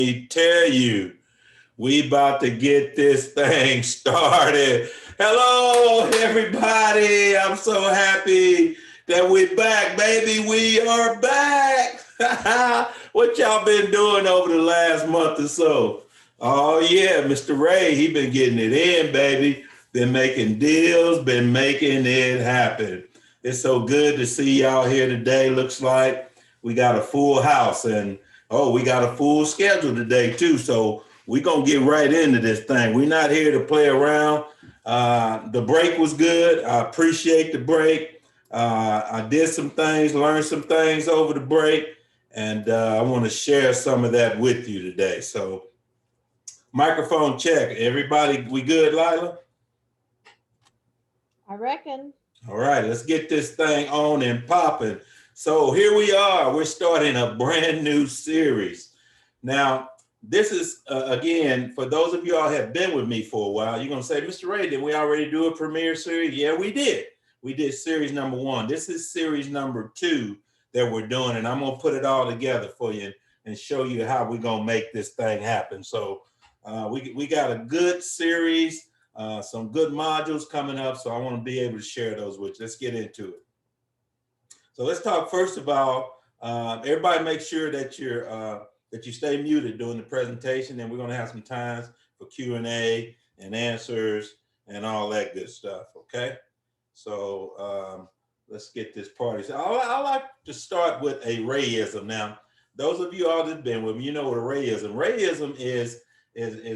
Tell you, we about to get this thing started. Hello, everybody. I'm so happy that we're back, baby. We are back. What y'all been doing over the last month or so? Oh yeah, Mr. Ray, he been getting it in, baby. Been making deals, been making it happen. It's so good to see y'all here today. Looks like we got a full house and we got a full schedule today too. So we're gonna get right into this thing. We're not here to play around. The break was good. I appreciate the break. I did some things, learned some things over the break, and I want to share some of that with you today. So microphone check. Everybody, we good, Lila? I reckon. All right, let's get this thing on and popping. So here we are. We're starting a brand new series. Now, this is, again, for those of y'all have been with me for a while, you're going to say, Mr. Ray, did we already do a premiere series? Yeah, we did. We did series number 1. This is series number 2 that we're doing, and I'm going to put it all together for you and show you how we're going to make this thing happen. So we got a good series. Some good modules coming up, so I want to be able to share those with you. Let's get into it. So let's talk first about everybody. Make sure that you stay muted during the presentation, and we're going to have some times for Q&A and answers and all that good stuff. Okay, so let's get this party. So I like to start with a Rayism. Now, those of you all that's been with me, you know what a Rayism. Rayism is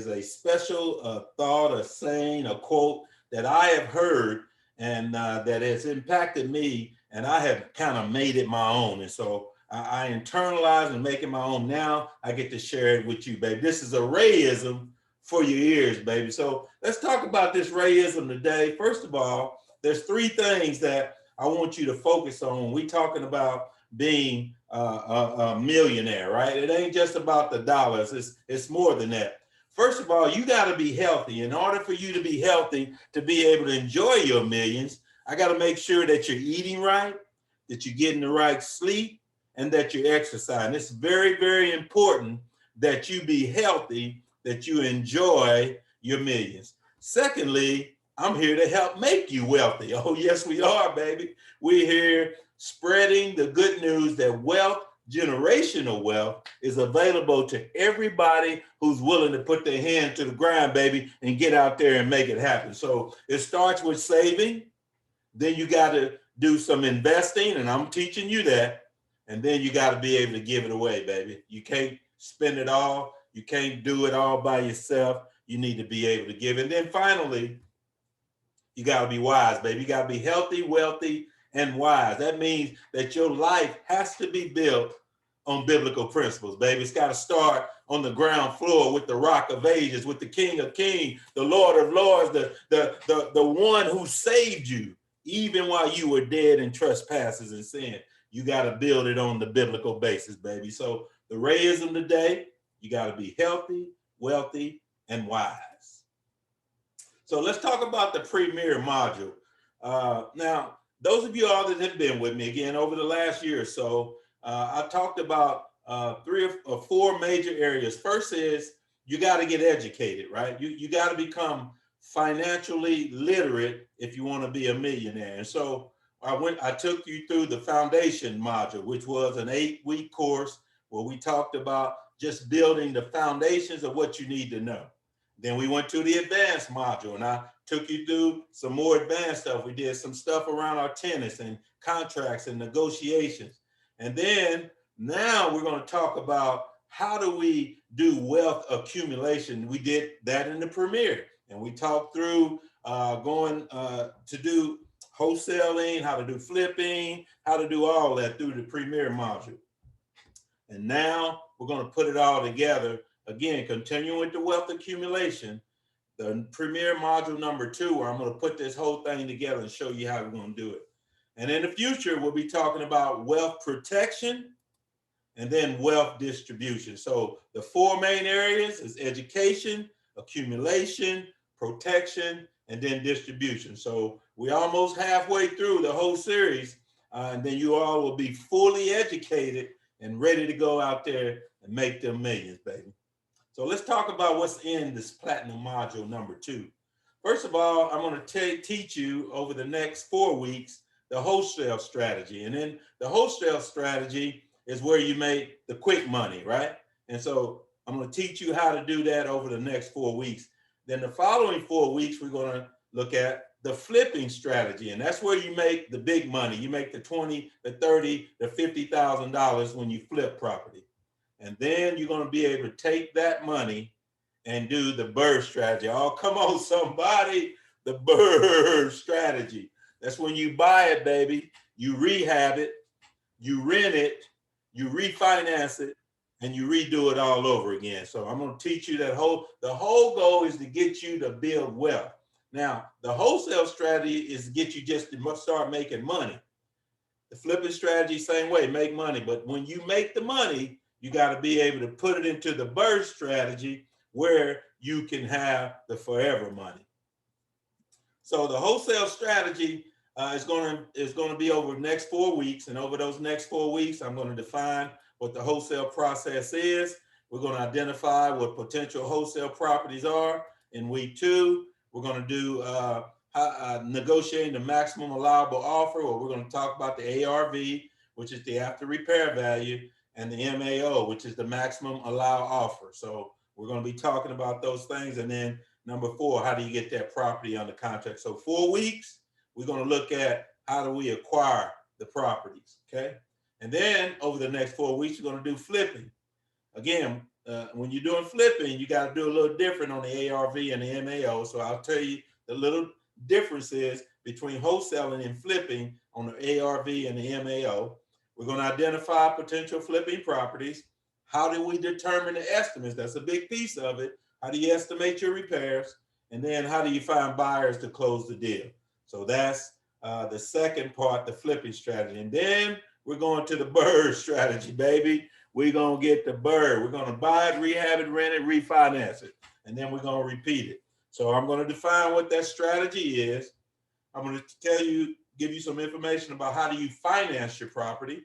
a special thought, a saying, a quote that I have heard and that has impacted me, and I have kind of made it my own. And so I internalize and make it my own. Now I get to share it with you, baby. This is a Rayism for your ears, baby. So let's talk about this Rayism today. First of all, there's 3 things that I want you to focus on when we talking about being a millionaire, right? It ain't just about the dollars. It's more than that. First of all, you got to be healthy. In order for you to be healthy, to be able to enjoy your millions, I got to make sure that you're eating right, that you're getting the right sleep, and that you're exercising. It's very, very important that you be healthy, that you enjoy your millions. Secondly, I'm here to help make you wealthy. Oh, yes, we are, baby. We're here spreading the good news that generational wealth is available to everybody who's willing to put their hand to the grind, baby, and get out there and make it happen. So it starts with saving. Then you got to do some investing, and I'm teaching you that. And then you got to be able to give it away, baby. You can't spend it all. You can't do it all by yourself. You need to be able to give. And then finally, you got to be wise, baby. You got to be healthy, wealthy, and wise. That means that your life has to be built on biblical principles, baby. It's got to start on the ground floor with the Rock of Ages, with the King of Kings, the Lord of Lords, the one who saved you even while you were dead in trespasses and sin. You got to build it on the biblical basis, baby. So the Rayism today, you got to be healthy, wealthy, and wise. So let's talk about the premier module. Now, those of you all that have been with me, again, over the last year or so, I talked about 3 or 4 major areas. First is you got to get educated, right? You got to become financially literate if you want to be a millionaire. And so I took you through the foundation module, which was an 8-week course where we talked about just building the foundations of what you need to know. Then we went to the advanced module, and I took you through some more advanced stuff. We did some stuff around our tenants and contracts and negotiations. And then now we're going to talk about how do we do wealth accumulation. We did that in the premiere, and we talked through going to do wholesaling, how to do flipping, how to do all that through the premiere module. And now we're going to put it all together. Again, continuing with the wealth accumulation, the premier module number 2, where I'm going to put this whole thing together and show you how we're going to do it. And in the future, we'll be talking about wealth protection and then wealth distribution. So the 4 main areas is education, accumulation, protection, and then distribution. So we're almost halfway through the whole series, and then you all will be fully educated and ready to go out there and make them millions, baby. So let's talk about what's in this platinum module number 2. First of all, I'm going to teach you over the next 4 weeks the wholesale strategy. And then the wholesale strategy is where you make the quick money, right? And so I'm going to teach you how to do that over the next 4 weeks. Then the following 4 weeks, we're going to look at the flipping strategy. And that's where you make the big money. You make the 20, the 30, the $50,000 when you flip property. And then you're going to be able to take that money and do the BRRRR strategy. Oh, come on, somebody. The BRRRR strategy. That's when you buy it, baby. You rehab it, you rent it, you refinance it, and you redo it all over again. So I'm going to teach you that the whole goal is to get you to build wealth. Now, the wholesale strategy is to get you just to start making money. The flipping strategy, same way, make money. But when you make the money, you got to be able to put it into the BRRRR strategy where you can have the forever money. So the wholesale strategy is going to be over the next 4 weeks. And over those next 4 weeks, I'm going to define what the wholesale process is. We're going to identify what potential wholesale properties are. In week 2, we're going to do negotiating the maximum allowable offer, or we're going to talk about the ARV, which is the after repair value, and the MAO, which is the maximum allowed offer. So we're going to be talking about those things. And then number 4, how do you get that property under contract? So 4 weeks, we're going to look at how do we acquire the properties, okay? And then over the next 4 weeks, we're going to do flipping. Again, when you're doing flipping, you got to do a little different on the ARV and the MAO. So I'll tell you the little differences between wholesaling and flipping on the ARV and the MAO. We're going to identify potential flipping properties. How do we determine the estimates? That's a big piece of it. How do you estimate your repairs? And then how do you find buyers to close the deal? So that's the second part, the flipping strategy. And then we're going to the BRRRR strategy, baby. We're going to get the BRRRR. We're going to buy it, rehab it, rent it, refinance it. And then we're going to repeat it. So I'm going to define what that strategy is. I'm going to give you some information about how do you finance your property.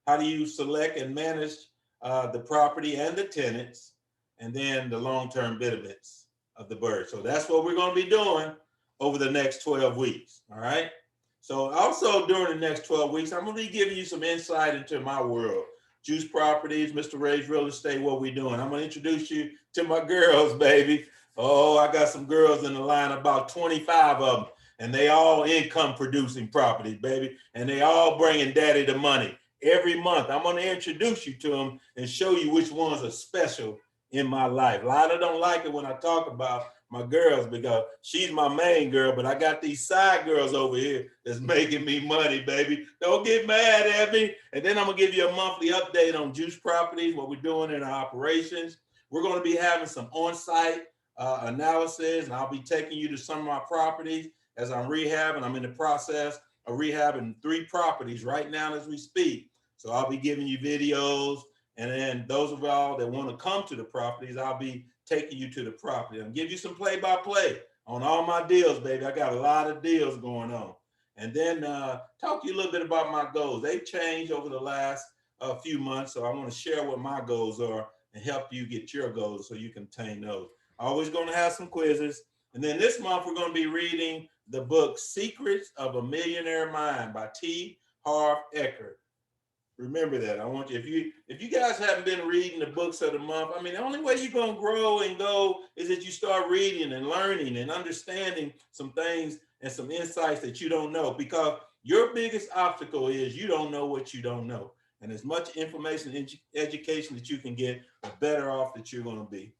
How do you select and manage the property and the tenants, and then the long-term benefits of the BRRRR. So that's what we're going to be doing over the next 12 weeks, all right? So also during the next 12 weeks, I'm going to be giving you some insight into my world. Juice Properties, Mr. Ray's Real Estate, what we doing. I'm going to introduce you to my girls, baby. Oh, I got some girls in the line, about 25 of them, and they all income-producing properties, baby, and they all bringing daddy the money. Every month, I'm going to introduce you to them and show you which ones are special in my life. A lot of them don't like it when I talk about my girls because she's my main girl, but I got these side girls over here that's making me money, baby. Don't get mad at me. And then I'm going to give you a monthly update on Juice Properties, what we're doing in our operations. We're going to be having some on-site analysis, and I'll be taking you to some of my properties as I'm rehabbing. I'm in the process of rehabbing 3 properties right now as we speak. So I'll be giving you videos, and then those of y'all that want to come to the properties, I'll be taking you to the property. I'll give you some play-by-play on all my deals, baby. I got a lot of deals going on. And then talk to you a little bit about my goals. They've changed over the last few months, so I want to share what my goals are and help you get your goals so you can attain those. Always going to have some quizzes. And then this month, we're going to be reading the book Secrets of a Millionaire Mind by T. Harv Eker. Remember that. I want you, if you guys haven't been reading the books of the month, I mean, the only way you're going to grow and go is that you start reading and learning and understanding some things and some insights that you don't know, because your biggest obstacle is you don't know what you don't know. And as much information and education that you can get, the better off that you're going to be.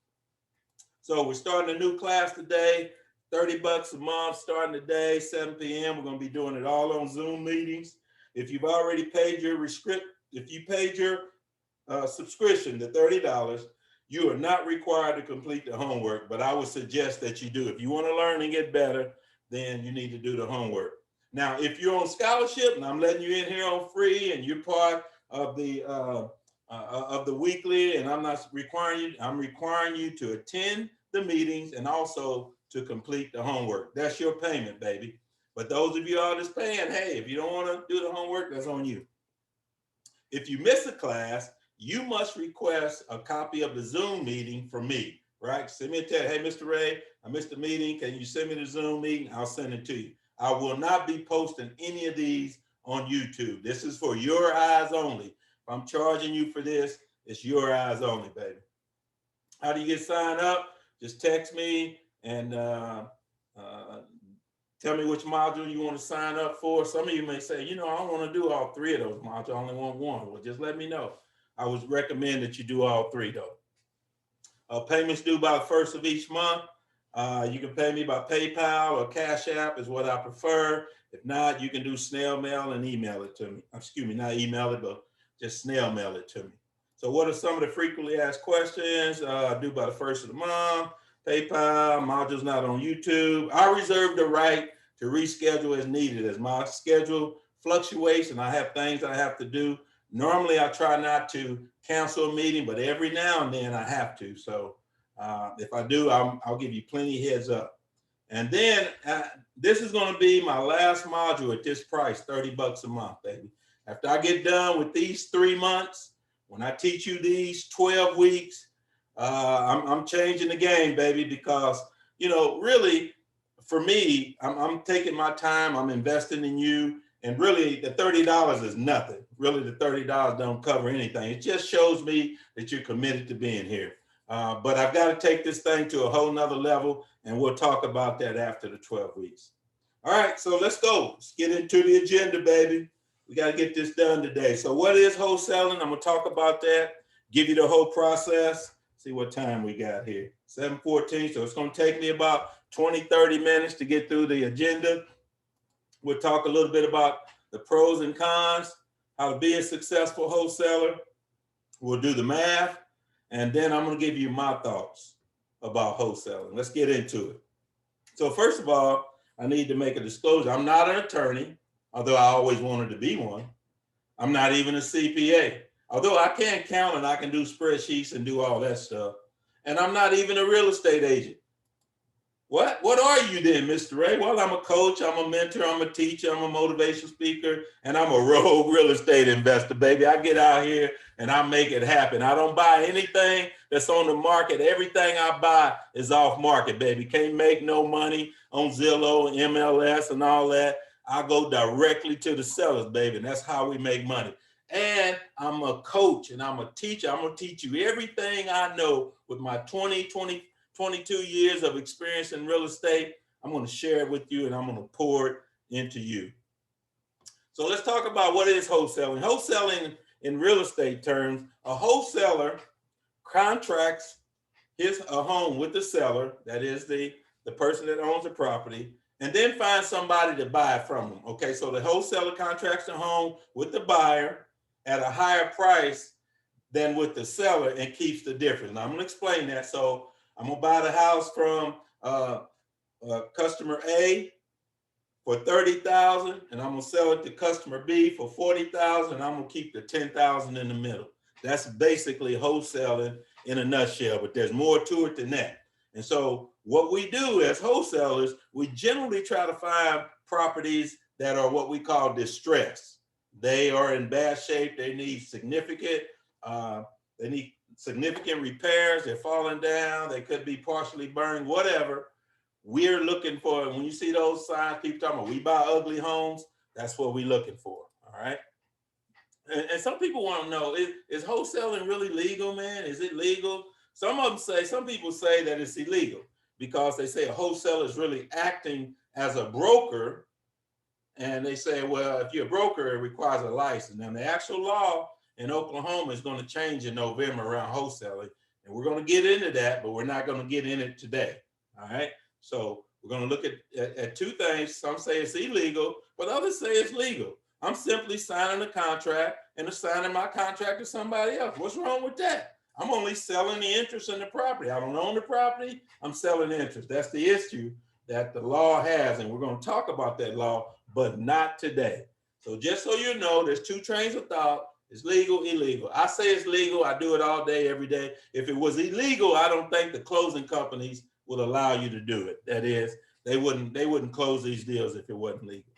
So we're starting a new class today, $30 a month, starting today, 7 p.m. We're going to be doing it all on Zoom meetings. If you've already paid your subscription to $30, you are not required to complete the homework, but I would suggest that you do. If you want to learn and get better, then you need to do the homework. Now, if you're on scholarship, and I'm letting you in here on free, and you're part of the weekly, and I'm requiring you to attend the meetings and also to complete the homework. That's your payment, baby. But those of you all that's paying, hey, if you don't want to do the homework, that's on you. If you miss a class, you must request a copy of the Zoom meeting from me, right? Send me a text. Hey, Mr. Ray, I missed the meeting. Can you send me the Zoom meeting? I'll send it to you. I will not be posting any of these on YouTube. This is for your eyes only. If I'm charging you for this, it's your eyes only, baby. How do you get signed up? Just text me and tell me which module you want to sign up for. Some of you may say, you know, I don't want to do all three of those modules. I only want one. Well, just let me know. I would recommend that you do all three, though. Payments due by the 1st of each month. You can pay me by PayPal or Cash App is what I prefer. If not, you can do snail mail and email it to me. Excuse me, not email it, but just snail mail it to me. So what are some of the frequently asked questions? Due by the 1st of the month, PayPal, modules not on YouTube. I reserve the right to reschedule as needed. As my schedule fluctuates and I have things I have to do, normally I try not to cancel a meeting, but every now and then I have to. So if I do, I'll give you plenty heads up. And then this is going to be my last module at this price, $30 a month, baby. After I get done with these 3 months, when I teach you these 12 weeks, I'm changing the game, baby, because, you know, really, for me, I'm taking my time, I'm investing in you, and really the $30 is nothing. Really, the $30 don't cover anything. It just shows me that you're committed to being here. But I've got to take this thing to a whole nother level, and we'll talk about that after the 12 weeks. All right, so let's go. Let's get into the agenda, baby. We got to get this done today. So what is wholesaling? I'm going to talk about that, give you the whole process. See what time we got here. 7:14. So it's going to take me about 20, 30 minutes to get through the agenda. We'll talk a little bit about the pros and cons, how to be a successful wholesaler. We'll do the math. And then I'm going to give you my thoughts about wholesaling. Let's get into it. So first of all, I need to make a disclosure. I'm not an attorney, although I always wanted to be one. I'm not even a CPA, although I can count and I can do spreadsheets and do all that stuff. And I'm not even a real estate agent. What are you then, Mr. Ray? Well, I'm a coach, I'm a mentor, I'm a teacher, I'm a motivational speaker, and I'm a rogue real estate investor, baby. I get out here and I make it happen. I don't buy anything that's on the market. Everything I buy is off market, baby. Can't make no money on Zillow and MLS and all that. I go directly to the sellers, baby, and that's how we make money. And I'm a coach and I'm a teacher. I'm going to teach you everything I know with my 22 years of experience in real estate. I'm going to share it with you and I'm going to pour it into you. So let's talk about what is wholesaling. Wholesaling in real estate terms, a wholesaler contracts a home with the seller, that is the person that owns the property, and then find somebody to buy it from them. Okay, so the wholesaler contracts the home with the buyer at a higher price than with the seller and keeps the difference. Now I'm going to explain that. So I'm going to buy the house from customer A for $30,000, and I'm going to sell it to customer B for $40,000, and I'm going to keep the $10,000 in the middle. That's basically wholesaling in a nutshell, but there's more to it than that. And so what we do as wholesalers, we generally try to find properties that are what we call distressed. They are in bad shape. They need significant repairs. They're falling down. They could be partially burned, whatever. We're looking for, when you see those signs, people talking about we buy ugly homes, that's what we're looking for, all right? And some people want to know, is wholesaling really legal, man? Is it legal? Some people say that it's illegal because they say a wholesaler is really acting as a broker. And they say, well, if you're a broker, it requires a license. Now, the actual law in Oklahoma is going to change in November around wholesaling. And we're going to get into that, but we're not going to get in it today. All right. So we're going to look at two things. Some say it's illegal, but others say it's legal. I'm simply signing a contract and assigning my contract to somebody else. What's wrong with that? I'm only selling the interest in the property. I don't own the property. I'm selling the interest. That's the issue that the law has. And we're going to talk about that law, but not today. So just so you know, there's two trains of thought. It's legal, illegal. I say it's legal. I do it all day, every day. If it was illegal, I don't think the closing companies would allow you to do it. That is, they wouldn't close these deals if it wasn't legal.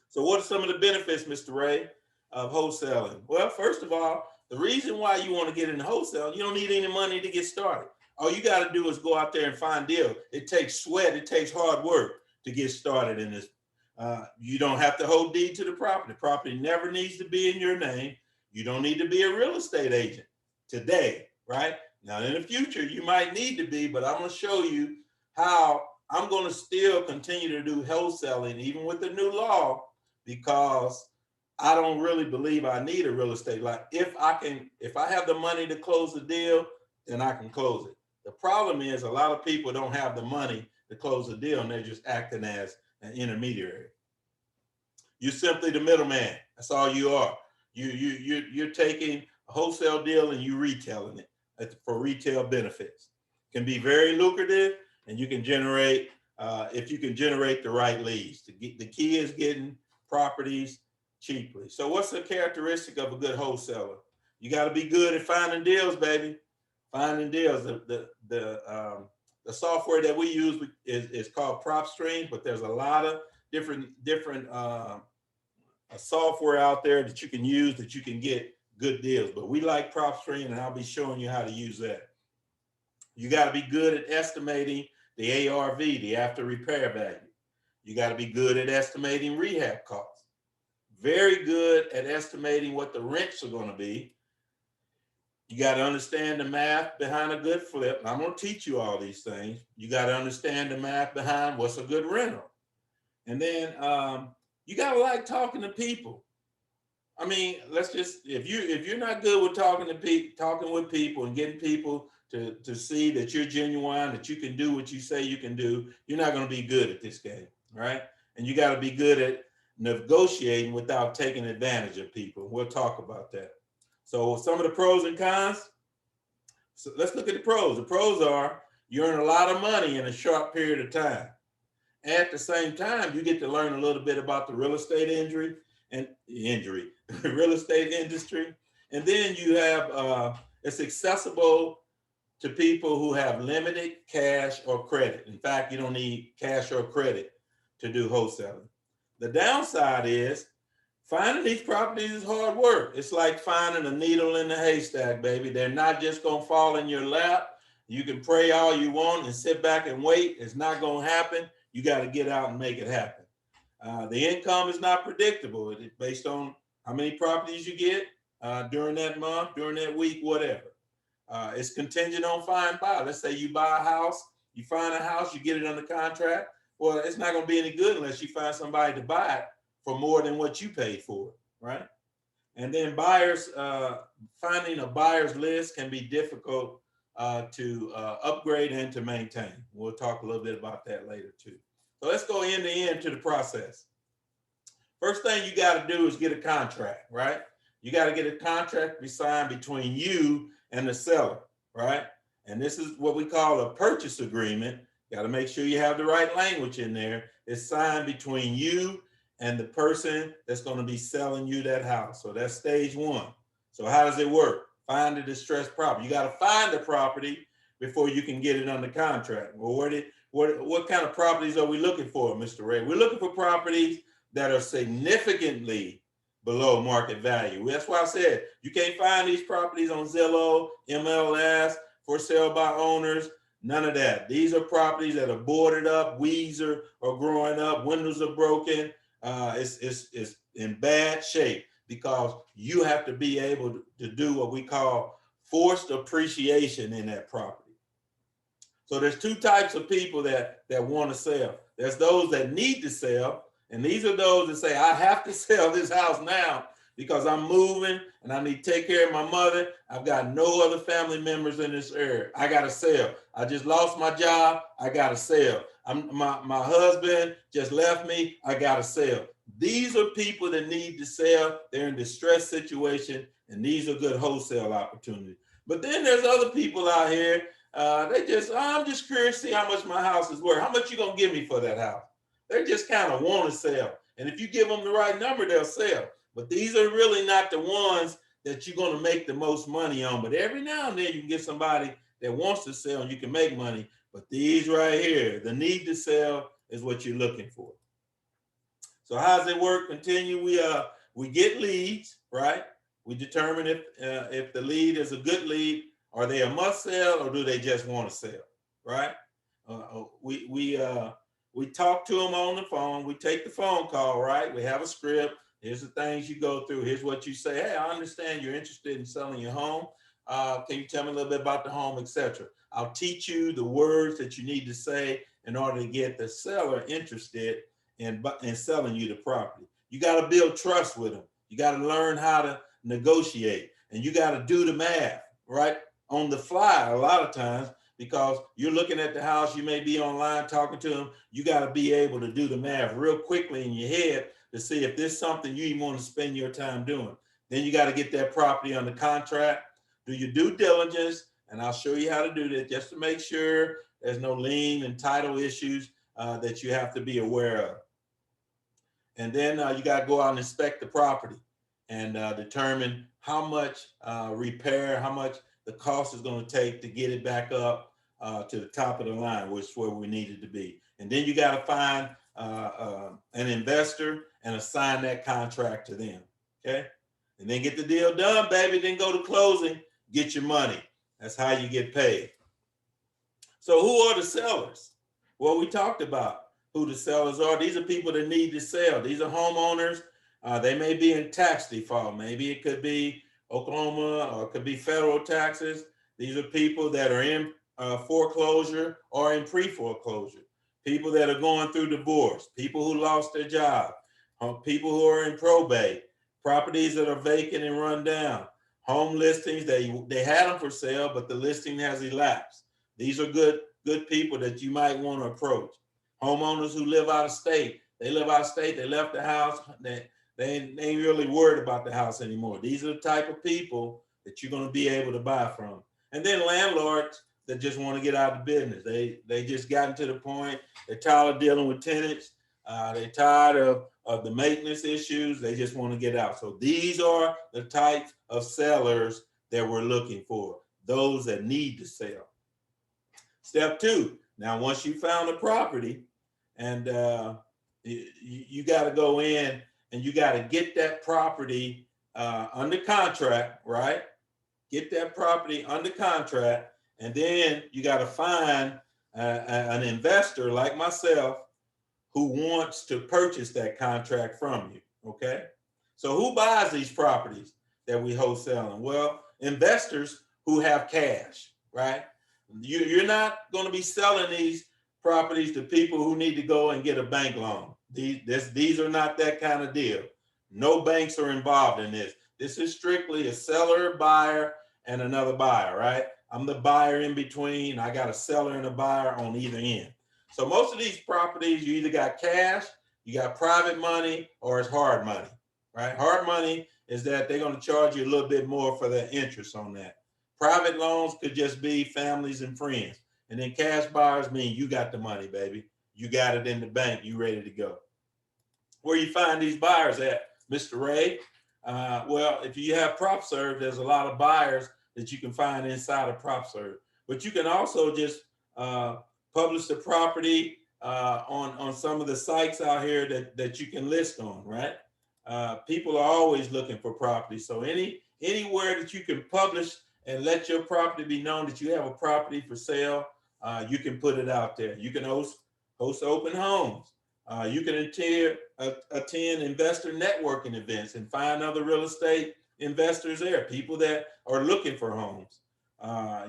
So what are some of the benefits, Mr. Ray, of wholesaling? Well, first of all, the reason why you want to get into wholesale, you don't need any money to get started. All you got to do is go out there and find deals. It takes sweat. It takes hard work to get started in this. You don't have to hold deed to the property. The property never needs to be in your name. You don't need to be a real estate agent today, right? Now, in the future, you might need to be, but I'm going to show you how I'm going to still continue to do wholesaling, even with the new law, because I don't really believe I need a real estate. Like if I have the money to close the deal, then I can close it. The problem is a lot of people don't have the money to close the deal, and they're just acting as an intermediary. You're simply the middleman. That's all you are. You're taking a wholesale deal and you retailing it for retail benefits. It can be very lucrative, and you can generate if you can generate the right leads. The key is getting properties cheaply. So what's the characteristic of a good wholesaler? You got to be good at finding deals, baby. Finding deals. The software that we use is called PropStream, but there's a lot of different software out there that you can use that you can get good deals. But we like PropStream, and I'll be showing you how to use that. You got to be good at estimating the ARV, the after repair value. You got to be good at estimating rehab costs. Very good at estimating what the rents are going to be. You got to understand the math behind a good flip. I'm going to teach you all these things. You got to understand the math behind what's a good rental. And then you got to like talking to people. I mean, if you're not good with talking with people and getting people to see that you're genuine, that you can do what you say you can do, you're not going to be good at this game, right? And you got to be good at negotiating without taking advantage of people. We'll talk about that. So some of the pros and cons. So let's look at the pros. The pros are you earn a lot of money in a short period of time. At the same time, you get to learn a little bit about the real estate real estate industry. And then you have it's accessible to people who have limited cash or credit. In fact, you don't need cash or credit to do wholesaling. The downside is finding these properties is hard work. It's like finding a needle in the haystack, baby. They're not just going to fall in your lap. You can pray all you want and sit back and wait. It's not going to happen. You got to get out and make it happen. The income is not predictable. It's based on how many properties you get during that month, during that week, whatever. It's contingent on find buy. Let's say you buy a house, you find a house, you get it under contract. Well, it's not going to be any good unless you find somebody to buy it for more than what you paid for it, right? And then buyers, finding a buyer's list can be difficult to upgrade and to maintain. We'll talk a little bit about that later too. So let's go end to end to the process. First thing you got to do is get a contract, right? You got to get a contract to be signed between you and the seller, right? And this is what we call a purchase agreement. Got to make sure you have the right language in there. It's signed between you and the person that's going to be selling you that house. So that's stage one. So how does it work? Find a distressed property. You got to find the property before you can get it under contract. Well, what kind of properties are we looking for, Mr. Ray? We're looking for properties that are significantly below market value. That's why I said you can't find these properties on Zillow, MLS, for sale by owners, none of that. These are properties that are boarded up, weeds are growing up, windows are broken. It's in bad shape because you have to be able to do what we call forced appreciation in that property. So there's two types of people that want to sell. There's those that need to sell, and these are those that say, I have to sell this house now because I'm moving and I need to take care of my mother. I've got no other family members in this area. I got to sell. I just lost my job. I got to sell. My husband just left me. I got to sell. These are people that need to sell. They're in distress situation, and these are good wholesale opportunities. But then there's other people out here. I'm just curious to see how much my house is worth. How much you gonna give me for that house? They just kind of want to sell. And if you give them the right number, they'll sell. But these are really not the ones that you're going to make the most money on. But every now and then you can get somebody that wants to sell and you can make money. But these right here, the need to sell is what you're looking for. So how does it work? Continue. We get leads, right? We determine if the lead is a good lead, are they a must sell, or do they just want to sell, right? We talk to them on the phone. We take the phone call, right? We have a script. Here's the things you go through. Here's what you say. Hey, I understand you're interested in selling your home. Can you tell me a little bit about the home, etc.? I'll teach you the words that you need to say in order to get the seller interested in selling you the property. You got to build trust with them. You got to learn how to negotiate, and you got to do the math, right? On the fly, a lot of times, because you're looking at the house, you may be online talking to them. You got to be able to do the math real quickly in your head to see if this is something you even want to spend your time doing. Then you got to get that property under contract, do your due diligence, and I'll show you how to do that just to make sure there's no lien and title issues that you have to be aware of. And then you got to go out and inspect the property and determine how much repair, how much the cost is going to take to get it back up to the top of the line, which is where we need it to be. And then you got to find an investor and assign that contract to them, okay? And then get the deal done, baby. Then go to closing, get your money. That's how you get paid. So who are the sellers? Well, we talked about who the sellers are. These are people that need to sell. These are homeowners. They may be in tax default. Maybe it could be Oklahoma, or it could be federal taxes. These are people that are in foreclosure or in pre-foreclosure. People that are going through divorce. People who lost their job. People who are in probate. Properties that are vacant and run down. Home listings, they had them for sale, but the listing has elapsed. These are good people that you might want to approach. Homeowners who live out of state. They live out of state. They left the house. They ain't really worried about the house anymore. These are the type of people that you're going to be able to buy from. And then landlords that just want to get out of business. They just gotten to the point. They're tired of dealing with tenants. They're tired of the maintenance issues. They just want to get out. So these are the types of sellers that we're looking for. Those that need to sell. Step 2. Now, once you found a property, and you got to go in and you got to get that property under contract, right? Get that property under contract, and then you got to find an investor like myself who wants to purchase that contract from you, okay? So who buys these properties that we wholesaling? Well, investors who have cash, right? You're not going to be selling these properties to people who need to go and get a bank loan. These are not that kind of deal. No banks are involved in this. This is strictly a seller, buyer, and another buyer, right? I'm the buyer in between. I got a seller and a buyer on either end. So most of these properties, you either got cash, you got private money, or it's hard money, right? Hard money is that they're going to charge you a little bit more for the interest on that. Private loans could just be families and friends. And then cash buyers mean you got the money, baby. You got it in the bank. You ready to go. Where you find these buyers at, Mr. Ray? Well, if you have PropServe, there's a lot of buyers that you can find inside of PropServe. But you can also just publish the property on some of the sites out here that you can list on, right? People are always looking for property. So anywhere that you can publish and let your property be known that you have a property for sale, you can put it out there. You can host open homes. You can attend investor networking events and find other real estate investors there, people that are looking for homes.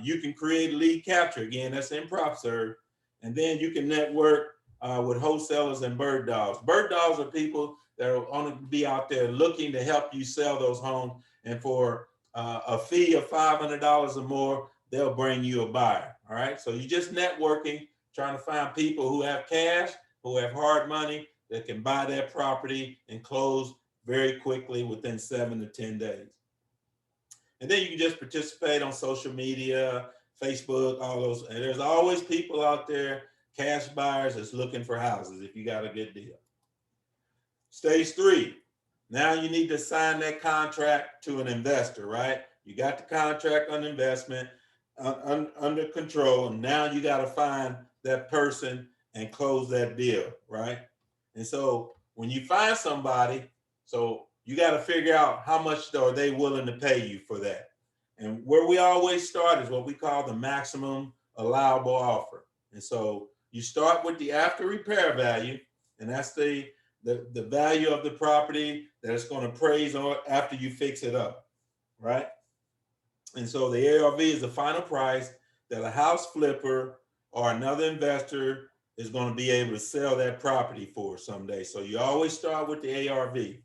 You can create lead capture. Again, that's in PropServe. And then you can network with wholesalers and bird dogs. Bird dogs are people that are going to be out there looking to help you sell those homes. And for a fee of $500 or more, they'll bring you a buyer. All right. So you're just networking, trying to find people who have cash, who have hard money, that can buy that property and close very quickly within 7 to 10 days. And then you can just participate on social media, Facebook, all those. And there's always people out there, cash buyers that's looking for houses if you got a good deal. Stage 3. Now you need to sign that contract to an investor, right? You got the contract on investment under control. Now you got to find that person and close that deal, right? And so when you find somebody, so you got to figure out how much are they willing to pay you for that. And where we always start is what we call the maximum allowable offer. And so you start with the after repair value, and that's the value of the property that it's going to appraise on after you fix it up, right? And so the ARV is the final price that a house flipper or another investor is going to be able to sell that property for someday. So you always start with the ARV.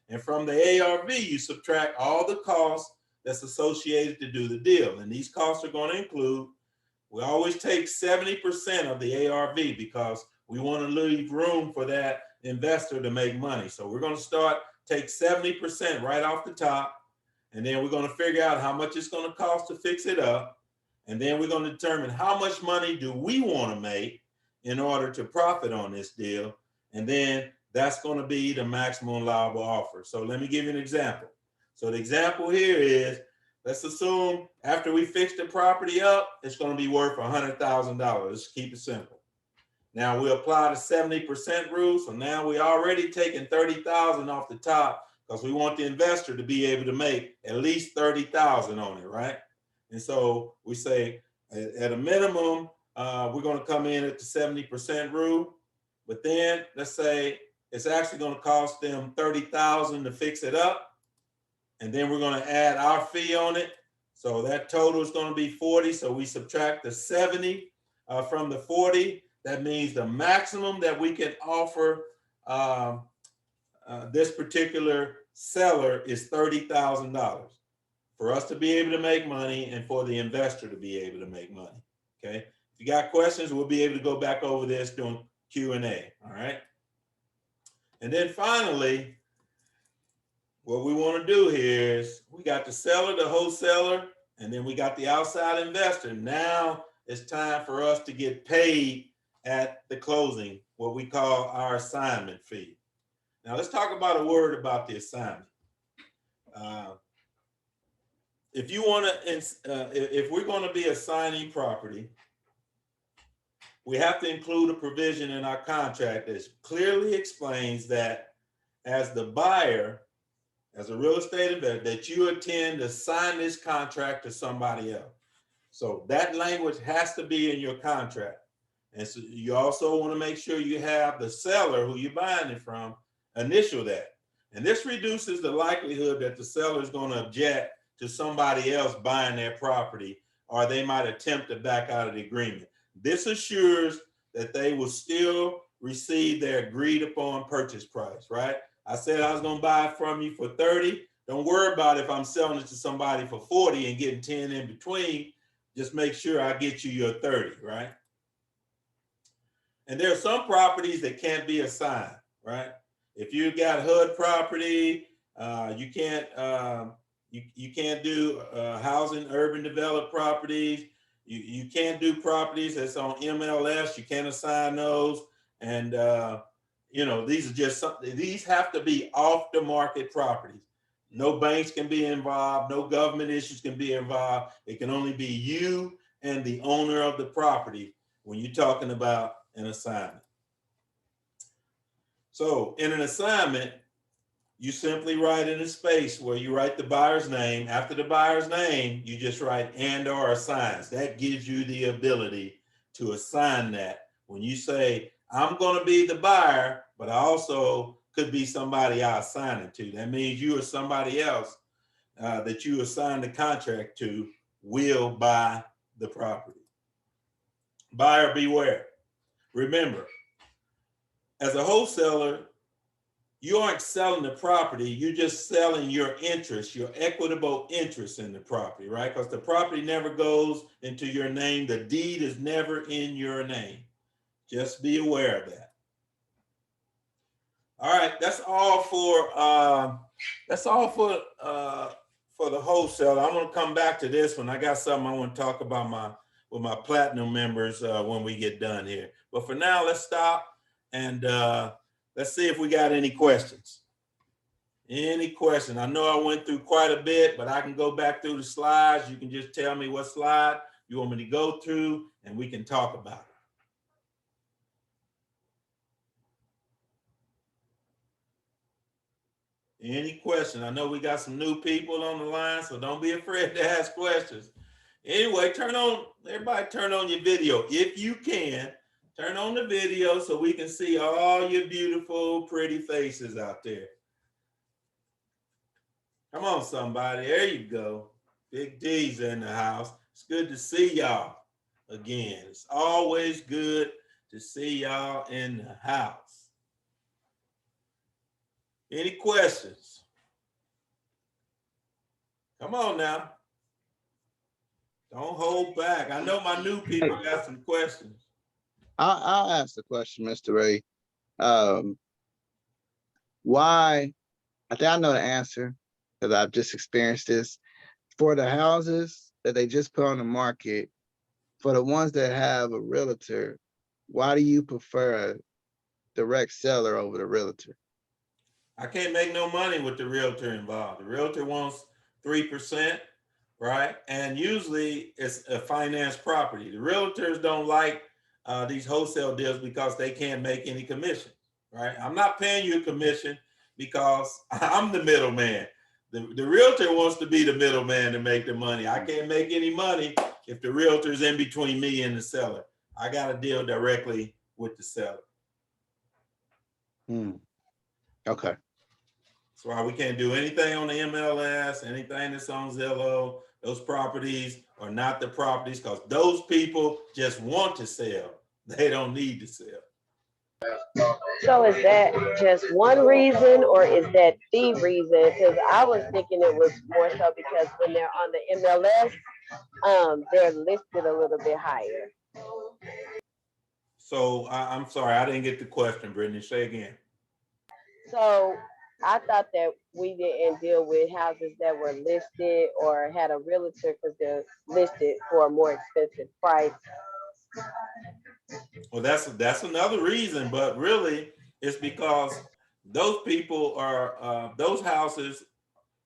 And from the ARV, you subtract all the costs that's associated to do the deal. And these costs are going to include, we always take 70% of the ARV because we want to leave room for that investor to make money. So we're going to take 70% right off the top. And then we're going to figure out how much it's going to cost to fix it up. And then we're going to determine how much money do we want to make in order to profit on this deal. And then that's going to be the maximum allowable offer. So let me give you an example. So the example here is, let's assume after we fix the property up, it's going to be worth $100,000. Let's keep it simple. Now we apply the 70% rule. So now we already taking $30,000 off the top, because we want the investor to be able to make at least $30,000 on it, right? And so we say at a minimum, we're going to come in at the 70% rule, but then let's say it's actually going to cost them $30,000 to fix it up, and then we're going to add our fee on it. So that total is going to be 40. So we subtract the 70 from the 40. That means the maximum that we can offer this particular seller is $30,000 for us to be able to make money and for the investor to be able to make money. Okay. If you got questions, we'll be able to go back over this during Q&A. All right. And then finally, what we want to do here is we got the seller, the wholesaler, and then we got the outside investor. Now it's time for us to get paid at the closing, what we call our assignment fee. Now let's talk about a word about the assignment. If you want to, if we're going to be assigning property, we have to include a provision in our contract that clearly explains that as the buyer, as a real estate investor, that you intend to sign this contract to somebody else. So that language has to be in your contract. And so you also want to make sure you have the seller who you're buying it from initial that. And this reduces the likelihood that the seller is going to object to somebody else buying their property, or they might attempt to back out of the agreement. This assures that they will still receive their agreed upon purchase price, right? I said I was going to buy it from you for 30. Don't worry about if I'm selling it to somebody for 40 and getting 10 in between. Just make sure I get you your 30, right? And there are some properties that can't be assigned, right? If you got HUD property, you can't do housing, urban developed properties. You can't do properties that's on MLS. You can't assign those. And these are just something. These have to be off the market properties. No banks can be involved. No government issues can be involved. It can only be you and the owner of the property when you're talking about an assignment. So in an assignment, you simply write in a space where you write the buyer's name. After the buyer's name, you just write and or assigns. That gives you the ability to assign that. When you say, I'm going to be the buyer, but I also could be somebody I assign it to. That means you or somebody else that you assign the contract to will buy the property. Buyer beware. Remember, as a wholesaler, you aren't selling the property, you're just selling your interest, your equitable interest in the property, right? Because the property never goes into your name. The deed is never in your name. Just be aware of that. All right, that's all for the wholesaler. I'm going to come back to this one. I got something I want to talk about with my platinum members when we get done here. But for now, let's stop and let's see if we got any questions. Any question? I know I went through quite a bit, but I can go back through the slides. You can just tell me what slide you want me to go through, and we can talk about it. Any question? I know we got some new people on the line, so don't be afraid to ask questions. Anyway, everybody turn on your video. If you can, turn on the video so we can see all your beautiful, pretty faces out there. Come on, somebody. There you go. Big D's in the house. It's good to see y'all again. It's always good to see y'all in the house. Any questions? Come on now. Don't hold back. I know my new people got some questions. I'll ask the question, Mr. Ray. Why? I think I know the answer because I've just experienced this. For the houses that they just put on the market, for the ones that have a realtor, why do you prefer a direct seller over the realtor? I can't make no money with the realtor involved. The realtor wants 3%, right? And usually it's a finance property. The realtors don't like these wholesale deals because they can't make any commission, right? I'm not paying you a commission because I'm the middleman. The realtor wants to be the middleman to make the money. I can't make any money if the realtor's in between me and the seller. I got to deal directly with the seller. Okay. That's why we can't do anything on the MLS, anything that's on Zillow. Those properties are not the properties because those people just want to sell. They don't need to sell. So is that just one reason or is that the reason? Because I was thinking it was more so because when they're on the MLS, they're listed a little bit higher. So I'm sorry, I didn't get the question, Brittany. Say again. So I thought that we didn't deal with houses that were listed or had a realtor because they're listed for a more expensive price. Well, that's another reason, but really it's because those people are those houses.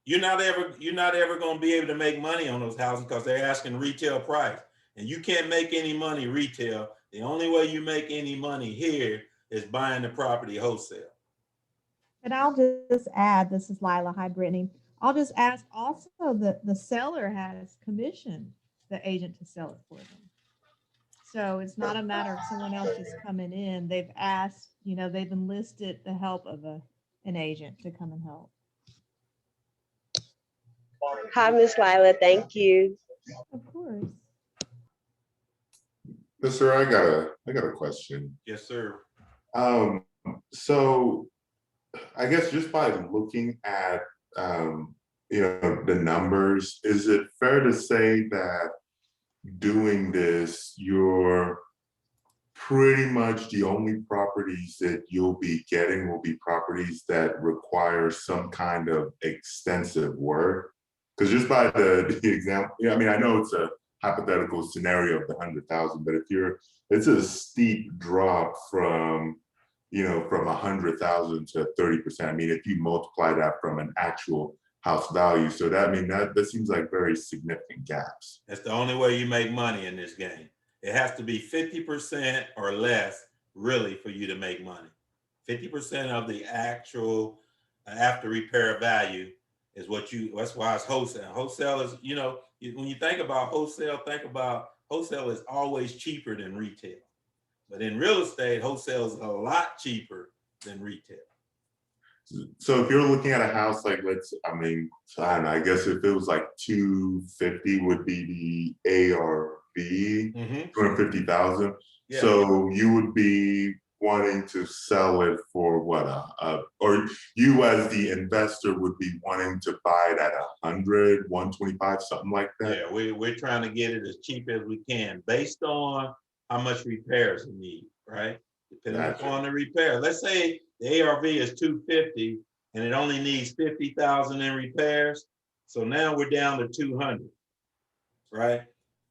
You're not ever going to be able to make money on those houses because they're asking retail price, and you can't make any money retail. The only way you make any money here is buying the property wholesale. And I'll just add, this is Lila. Hi, Brittany. I'll just ask also that the seller has commissioned the agent to sell it for them. So it's not a matter of someone else just coming in. They've asked, they've enlisted the help of an agent to come and help. Hi, Miss Lila. Thank you. Of course. Yes, sir. I got a question. Yes, sir. So I guess just by looking at the numbers, is it fair to say that doing this, you're pretty much the only properties that you'll be getting will be properties that require some kind of extensive work? Because just by the example, I mean, I know it's a hypothetical scenario of the 100,000, but it's a steep drop from 100,000 to 30%. I mean, if you multiply that from an actual house value, so that seems like very significant gaps. That's the only way you make money in this game. It has to be 50% or less, really, for you to make money. 50% of the actual after repair value is that's why it's wholesale. Wholesale is, when you think about wholesale is always cheaper than retail. But in real estate, wholesale is a lot cheaper than retail. So if you're looking at a house like, I don't know, I guess if it was like 250 would be the ARV, 250,000. Yeah. So you would be wanting to sell it for what, or you as the investor would be wanting to buy it at 100, 125, something like that? Yeah, we're trying to get it as cheap as we can based on how much repairs we need, right? Depending upon the repair. Let's say the ARV is 250 and it only needs 50,000 in repairs. So now we're down to 200, right?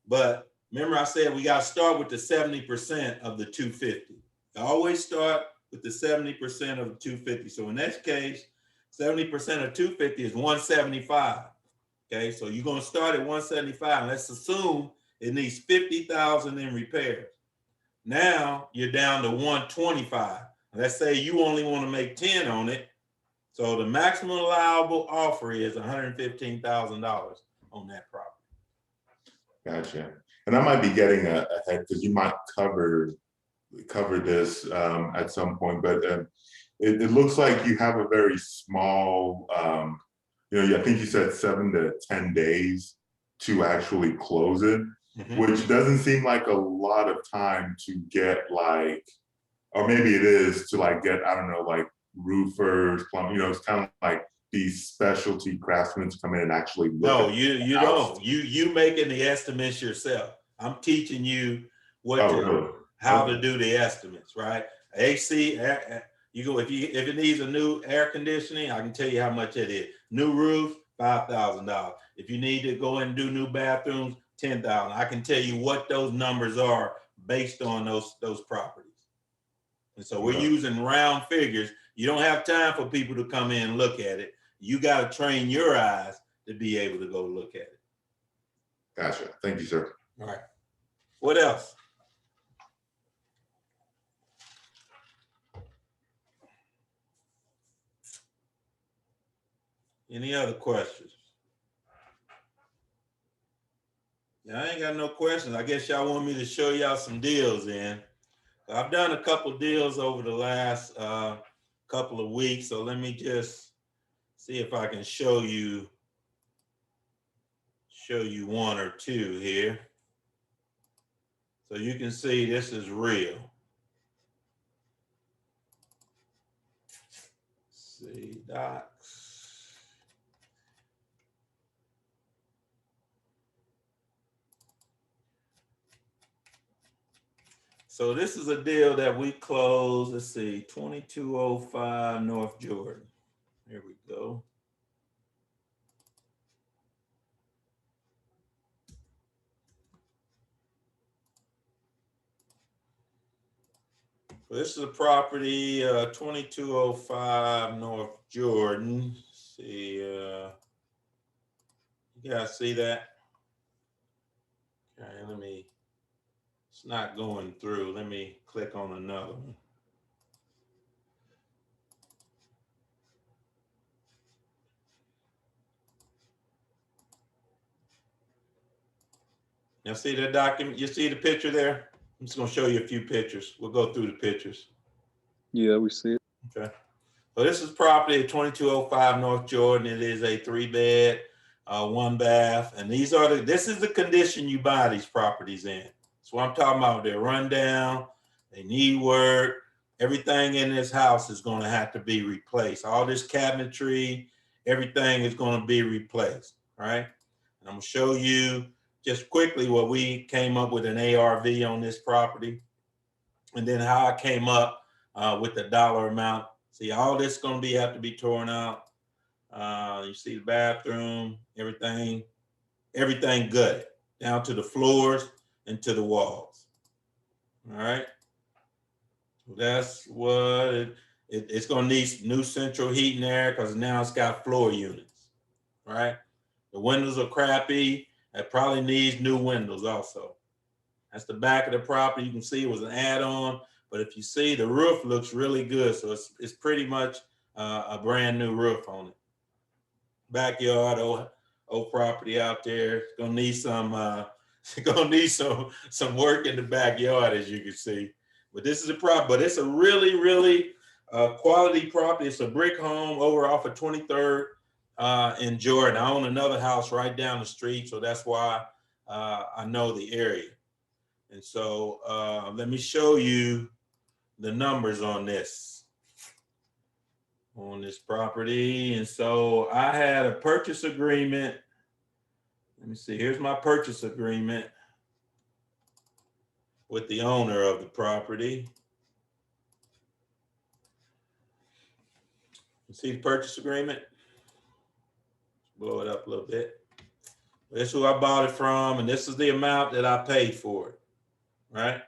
But remember I said we got to start with the 70% of the 250. I always start with the 70% of the 250. So in this case, 70% of 250 is 175. Okay, so you're going to start at 175. Let's assume it needs 50,000 in repairs. Now you're down to 125. Let's say you only want to make 10 on it. So the maximum allowable offer is $115,000 on that property. Gotcha. And I might be getting ahead because you might cover this at some point, but it looks like you have a very small, I think you said 7 to 10 days to actually close it, which doesn't seem like a lot of time to get like, or maybe it is to like get, I don't know, like roofers, plumbers, it's kind of like these specialty craftsmen to come in and actually look. No, you don't. You making the estimates yourself. I'm teaching you how to do the estimates, right? AC, you go if it needs a new air conditioning, I can tell you how much it is. New roof, $5,000. If you need to go and do new bathrooms, $10,000. I can tell you what those numbers are based on those properties. And so we're using round figures. You don't have time for people to come in and look at it. You got to train your eyes to be able to go look at it. Gotcha. Thank you, sir. All right. What else? Any other questions? Yeah, I ain't got no questions. I guess y'all want me to show y'all some deals in. I've done a couple deals over the last couple of weeks, so let me just see if I can show you one or two here. So you can see this is real. See docs. So this is a deal that we closed. Let's see, 2205 North Jordan. Here we go. So this is a property, 2205 North Jordan. See, you guys see that? Okay, it's not going through. Let me click on another one. Now see the document, you see the picture there? I'm just gonna show you a few pictures. We'll go through the pictures. Yeah, we see it. Okay. So this is property at 2205 North Jordan. It is a 3-bed, 1 bath. And this is the condition you buy these properties in. That's what I'm talking about. They're run down, they need work. Everything in this house is gonna have to be replaced. All this cabinetry, everything is gonna be replaced, all right? And I'm gonna show you just quickly what we came up with an ARV on this property, and then how I came up with the dollar amount. See, all this is going to have to be torn out. You see the bathroom, everything good, down to the floors and to the walls. All right. That's what it's going to need new central heat and air because now it's got floor units. All right. The windows are crappy. It probably needs new windows also. That's the back of the property. You can see it was an add-on, but if you see, the roof looks really good. So it's pretty much a brand new roof on it. Backyard, old property out there. It's gonna need some some work in the backyard, as you can see. But this is a property, but it's a really, really quality property. It's a brick home over off of 23rd in Jordan. I own another house right down the street, so that's why I know the area. And so let me show you the numbers on this property. And so I had a purchase agreement. Let me see, here's my purchase agreement with the owner of the property. You see the purchase agreement? Blow it up a little bit. This is who I bought it from, and this is the amount that I paid for it, right?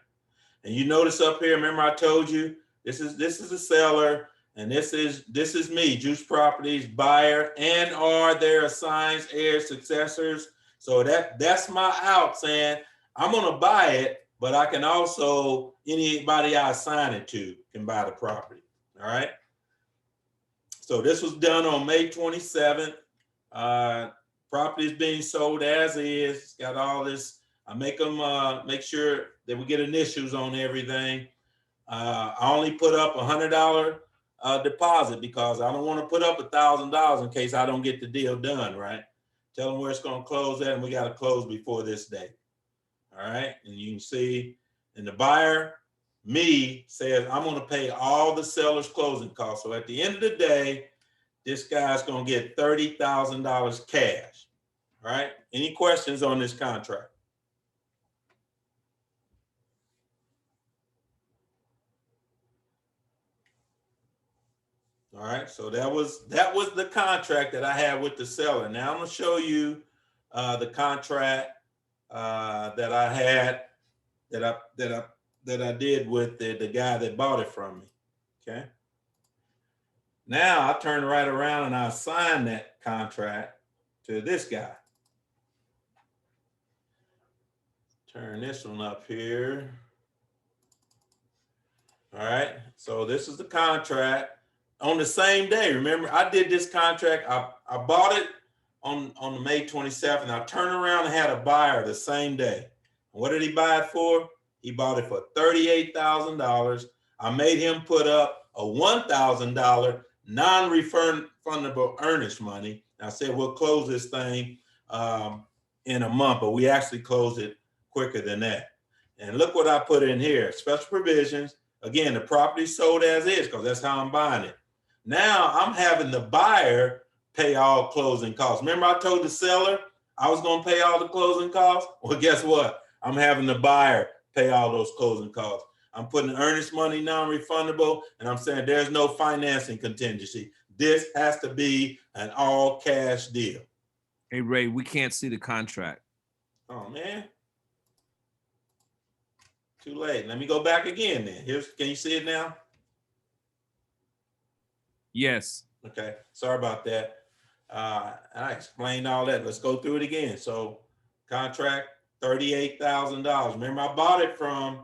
And you notice up here, remember I told you, this is the seller, and this is me, Juice Properties, buyer, and are there assigned heirs, successors? So that's my out saying, I'm gonna buy it, but I can also, anybody I assign it to can buy the property, all right? So this was done on May 27th. Property is being sold as is. It's got all this. I make them make sure that we get initials on everything. I only put up $100 deposit because I don't want to put up $1,000 in case I don't get the deal done, right? Tell them where it's going to close at, and we got to close before this day. All right, and you can see, and the buyer, me, says I'm going to pay all the seller's closing costs. So at the end of the day, this guy's going to get $30,000 cash. All right, any questions on this contract? All right, so that was the contract that I had with the seller. Now I'm gonna show you the contract that I had that I did with the guy that bought it from me. Okay. Now I turn right around and I assign that contract to this guy. Turn this one up here. All right, so this is the contract. On the same day, remember, I did this contract. I bought it on the May 27th. I turned around and had a buyer the same day. What did he buy it for? He bought it for $38,000. I made him put up a $1,000 non-refundable earnest money. I said, we'll close this thing in a month, but we actually closed it quicker than that. And look what I put in here, special provisions. Again, the property sold as is because that's how I'm buying it. Now I'm having the buyer pay all closing costs. Remember I told the seller I was going to pay all the closing costs? Well, guess what? I'm having the buyer pay all those closing costs. I'm putting earnest money non-refundable, and I'm saying there's no financing contingency. This has to be an all cash deal. Hey, Ray, we can't see the contract. Oh, man. Too late. Let me go back again then. Can you see it now? Yes. Okay, sorry about that. I explained all that. Let's go through it again. So contract, $38,000. Remember, I bought it from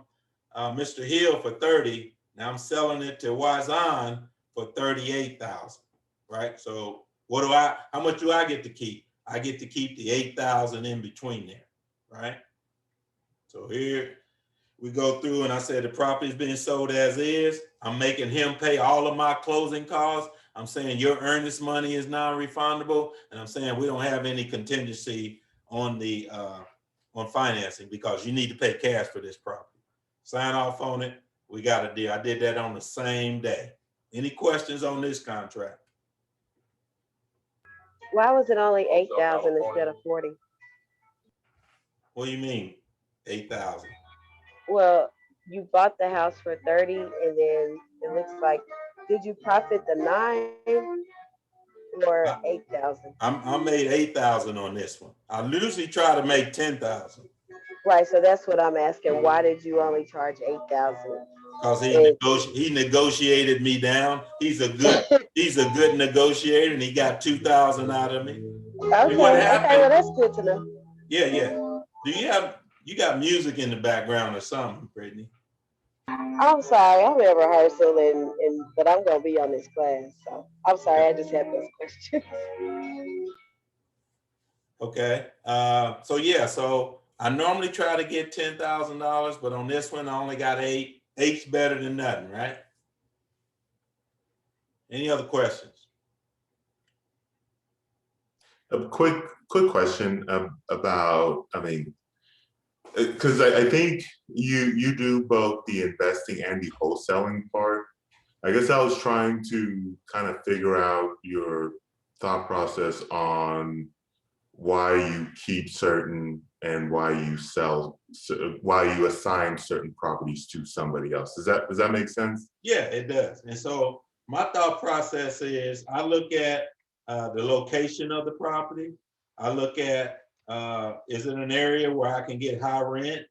Mr. Hill for 30. Now I'm selling it to Wazan for 38,000, right? So how much do I get to keep? I get to keep the 8,000 in between there, right? So here we go through and I said the property is being sold as is. I'm making him pay all of my closing costs. I'm saying your earnest money is non-refundable, and I'm saying we don't have any contingency on the on financing because you need to pay cash for this property. Sign off on it. We got a deal. I did that on the same day. Any questions on this contract? Why was it only 8,000 instead of 40? What do you mean, 8,000? Well, you bought the house for 30, and then it looks like, did you profit the 9 or 8,000? I made 8,000 on this one. I usually try to make 10,000. Right, so that's what I'm asking. Why did you only charge 8,000? Because he negotiated me down. He's a good negotiator, and he got 2,000 out of me. Okay, What okay, happened? well that's good to know. Yeah. You got music in the background or something, Brittany? I'm sorry, I'm in rehearsal but I'm gonna be on this class, so I'm sorry, I just had those questions. Okay. So I normally try to get $10,000, but on this one I only got 8. 8's better than nothing, right? Any other questions? A quick question about, because I think you do both the investing and the wholesaling part. I guess I was trying to kind of figure out your thought process on why you keep certain and why you sell, why you assign certain properties to somebody else. Does that make sense? Yeah, it does. And so my thought process is I look at the location of the property. I look at, is it an area where I can get high rent,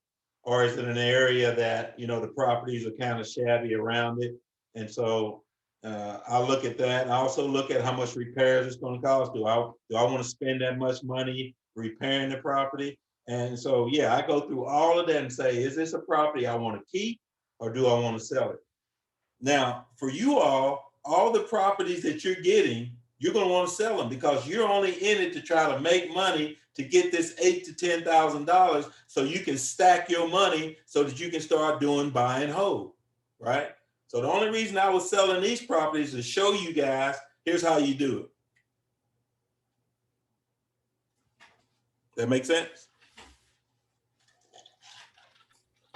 or is it an area that, the properties are kind of shabby around it? And so I look at that. And I also look at how much repairs it's going to cost. Do I want to spend that much money repairing the property? And so, yeah, I go through all of that and say, is this a property I want to keep, or do I want to sell it? Now, for you all, all the properties that you're getting, you're going to want to sell them because you're only in it to try to make money to get this $8,000 to $10,000 so you can stack your money so that you can start doing buy and hold, right? So the only reason I was selling these properties is to show you guys, here's how you do it. That make sense?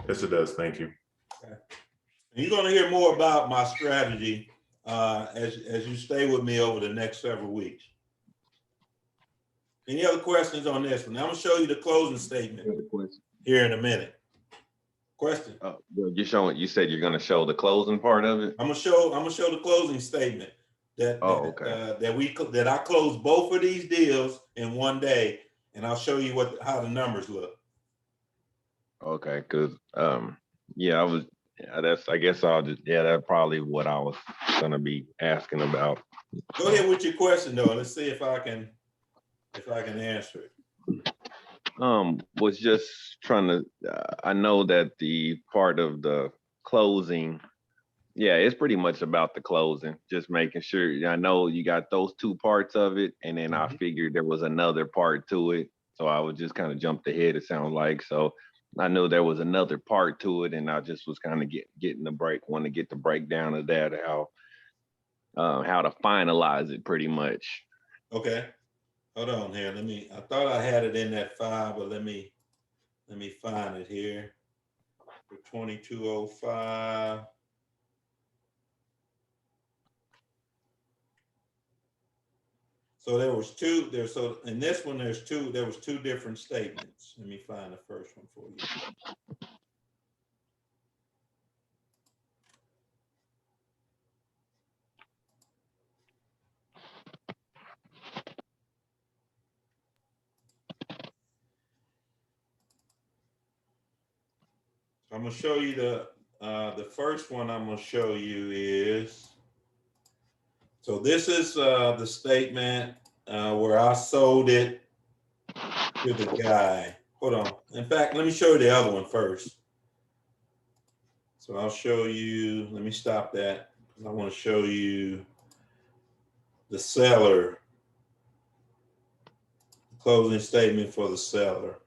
Yes, it does. Thank you. Okay. And you're going to hear more about my strategy as you stay with me over the next several weeks. Any other questions on this one? I'm going to show you the closing statement here in a minute. Question? You said you're going to show the closing part of it. I'm gonna show the closing statement that that I closed both of these deals in one day, and I'll show you how the numbers look. Okay, because that's probably what I was gonna be asking about. Go ahead with your question though. Let's see if I can answer it. Was just trying to. I know that the part of the closing, it's pretty much about the closing. Just making sure. I know you got those two parts of it, and then I figured there was another part to it. So I would just kind of jumped ahead. It sounds like so. I know there was another part to it, and I just was kind of getting the want to get the breakdown of that, how to finalize it, pretty much. Okay, hold on here. I thought I had it in that file, but let me find it here. For 2205. So there was two there. So in this one, there was two different statements. Let me find the first one for you. I'm gonna show you the first one I'm gonna show you is, so this is the statement where I sold it to the guy. Hold on. In fact, let me show you the other one first. So I'll show you, let me stop that. I want to show you the seller, the closing statement for the seller.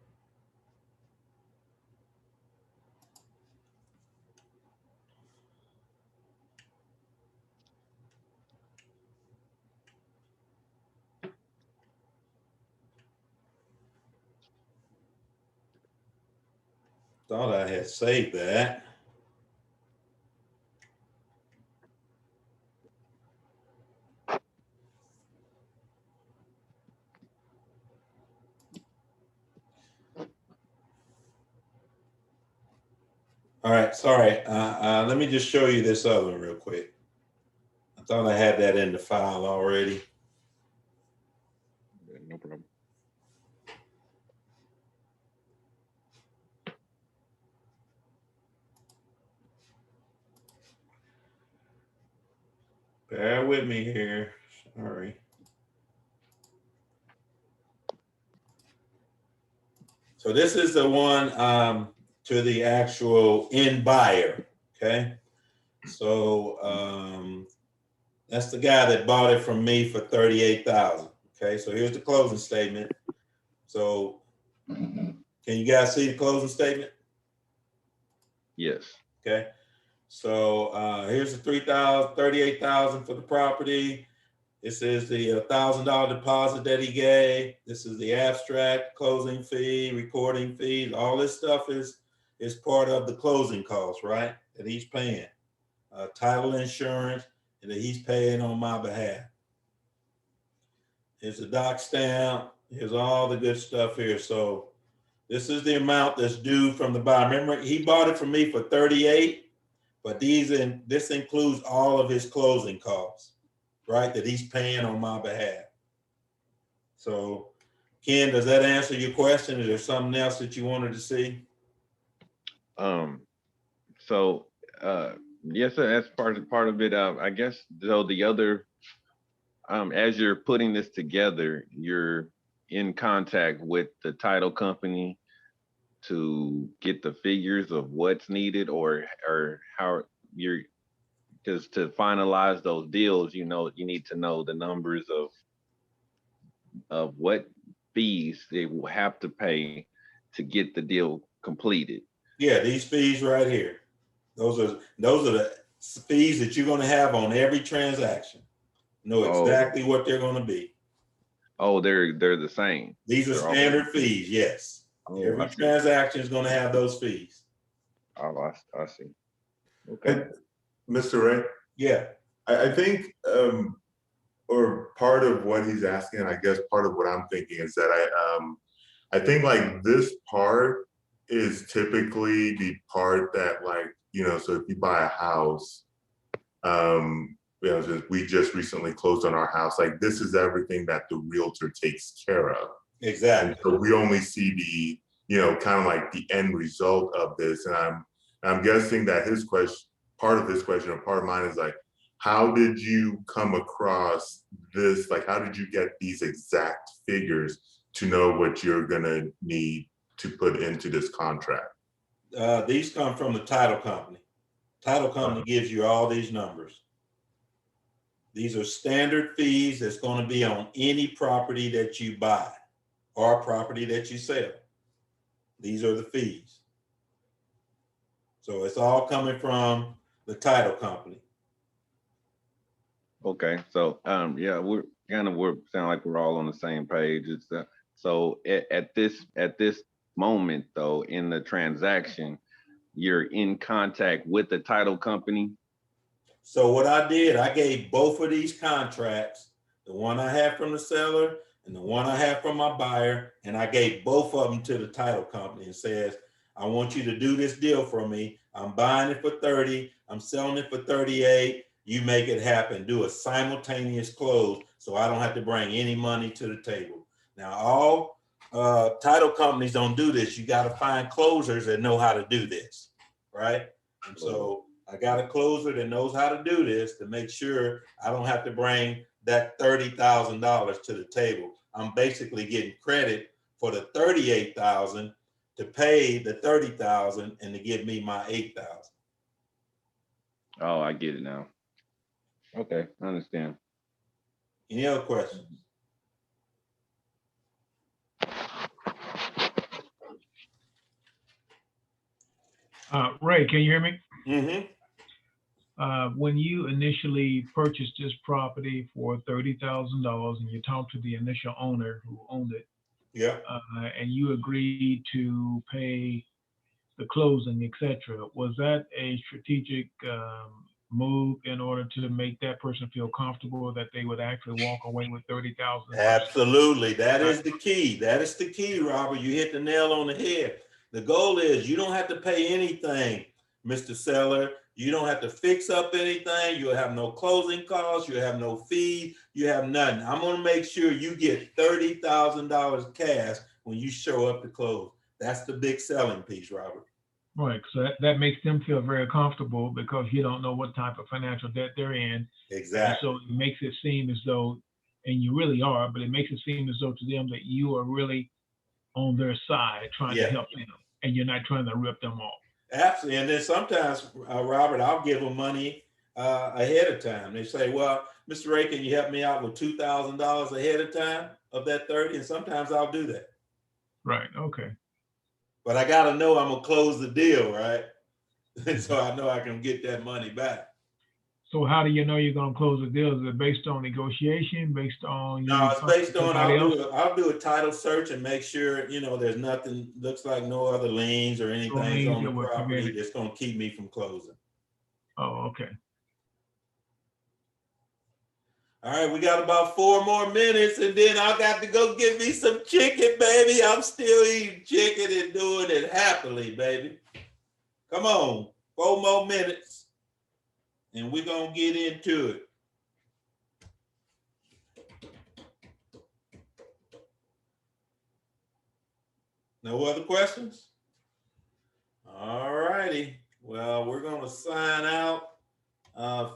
Thought I had saved that. All right, sorry. Let me just show you this other one real quick. I thought I had that in the file already. No problem. Bear with me here. Sorry. So this is the one to the actual end buyer. Okay. So that's the guy that bought it from me for $38,000. Okay. So here's the closing statement. So can you guys see the closing statement? Yes. Okay. So here's the $38,000 for the property. This is the $1,000 deposit that he gave. This is the abstract, closing fee, recording fees. All this stuff is part of the closing costs, right? That he's paying. Title insurance, and that he's paying on my behalf. Here's the doc stamp. Here's all the good stuff here. So this is the amount that's due from the buyer. Remember, he bought it from me for $38,000, but this includes all of his closing costs, right? That he's paying on my behalf. So, Ken, does that answer your question? Is there something else that you wanted to see? Yes, sir, that's part of it. I guess though the other, as you're putting this together, you're in contact with the title company to get the figures of what's needed, or how because to finalize those deals, you need to know the numbers of what fees they will have to pay to get the deal completed. Yeah, these fees right here. Those are the fees that you're going to have on every transaction. Know exactly what they're going to be. Oh, they're the same. These are They're all standard fees. Yes. Oh, Every I see. transaction is going to have those fees. Oh, I see. Okay. Mr. Ray, Yeah. I think, or part of what he's asking, I guess part of what I'm thinking is that I think like this part is typically the part that like, so if you buy a house, we just recently closed on our house, like this is everything that the realtor takes care of. Exactly. And so we only see the, kind of like the end result of this. And I'm guessing that part of his question or part of mine is like, how did you come across this? Like, how did you get these exact figures to know what you're gonna need to put into this contract? These come from the title company. Title company gives you all these numbers. These are standard fees that's going to be on any property that you buy or property that you sell. These are the fees. So it's all coming from the title company. Okay. So yeah, we're sound like we're all on the same page. It's so at this moment though in the transaction, you're in contact with the title company. So what I did, I gave both of these contracts, the one I have from the seller and the one I have from my buyer, and I gave both of them to the title company and says, I want you to do this deal for me. I'm buying it for 30, I'm selling it for 38. You make it happen. Do a simultaneous close so I don't have to bring any money to the table. Now, all title companies don't do this. You got to find closers that know how to do this, right? And so I got a closer that knows how to do this to make sure I don't have to bring that $30,000 to the table. I'm basically getting credit for the $38,000 to pay the $30,000 and to give me my $8,000. Oh, I get it now. Okay, I understand. Any other questions? Ray, can you hear me? Mm-hmm. When you initially purchased this property for $30,000 and you talked to the initial owner who owned it, Yeah. And you agreed to pay the closing, etc., was that a strategic move in order to make that person feel comfortable that they would actually walk away with $30,000? Absolutely. That is the key. That is the key, Robert. You hit the nail on the head. The goal is you don't have to pay anything, Mr. Seller. You don't have to fix up anything. You'll have no closing costs. You have no fee. You have nothing. I'm going to make sure you get $30,000 cash when you show up to close. That's the big selling piece, Robert. Right. So that makes them feel very comfortable because you don't know what type of financial debt they're in. Exactly. And so it makes it seem as though, and you really are, but it makes it seem as though to them that you are really on their side trying to help them and you're not trying to rip them off. Absolutely. And then sometimes, Robert, I'll give them money ahead of time. They say, well, Mr. Ray, can you help me out with $2,000 ahead of time of that 30? And sometimes I'll do that. Right. Okay. But I got to know I'm going to close the deal, right? So I know I can get that money back. So how do you know you're going to close the deal? Is it based on negotiation, based on you? No, it's based on I'll do a title search and make sure, there's nothing, looks like no other liens or anything on the property that's going to keep me from closing. Oh, okay. All right, we got about 4 more minutes and then I got to go get me some chicken, baby. I'm still eating chicken and doing it happily, baby. Come on, 4 more minutes and we're going to get into it. No other questions? All righty. Well, we're going to sign out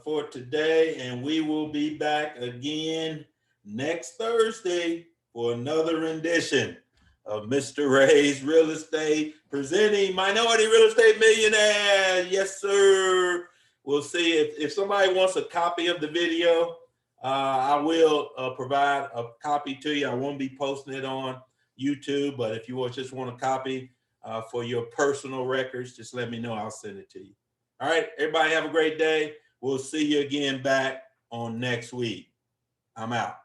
for today, and we will be back again next Thursday for another rendition of Mr. Ray's Real Estate presenting Minority Real Estate Millionaires. Yes, sir. we'll see if somebody wants a copy of the video. I will provide a copy to you. I won't be posting it on YouTube, but if you just want a copy for your personal records, just let me know. I'll send it to you. All right, everybody have a great day. We'll see you again back on next week. I'm out.